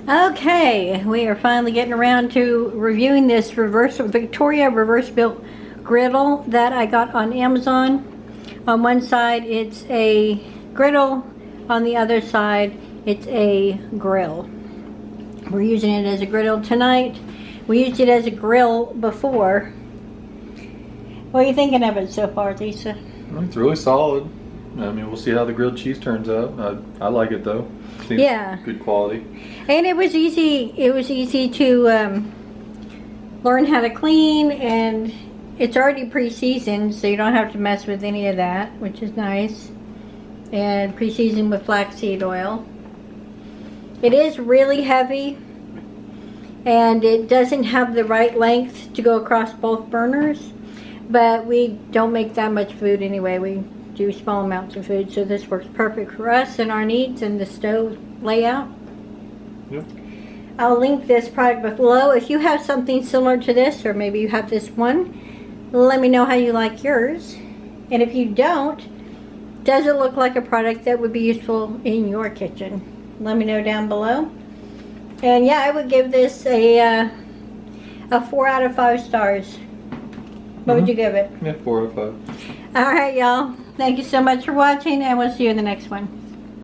Okay, we are finally getting around to reviewing this Victoria reverse built griddle that I got on Amazon. On one side it's a griddle, on the other side it's a grill. We're using it as a griddle tonight. We used it as a grill before. What are you thinking of it so far, Lisa? It's really solid. I mean, we'll see how the grilled cheese turns out. I like it though. Seems yeah, good quality. And it was easy. It was easy to learn how to clean, and it's already pre-seasoned, so you don't have to mess with any of that, which is nice. And pre-seasoned with flaxseed oil. It is really heavy, and it doesn't have the right length to go across both burners. But we don't make that much food anyway. We do small amounts of food, so this works perfect for us and our needs and the stove layout. Yep. I'll link this product below. If you have something similar to this, or maybe you have this one, let me know how you like yours. And if you don't, does it look like a product that would be useful in your kitchen? Let me know down below. And yeah, I would give this a 4 out of 5 stars. What would you give it? Yeah, 4 out of 5. All right, y'all. Thank you so much for watching, and we'll see you in the next one.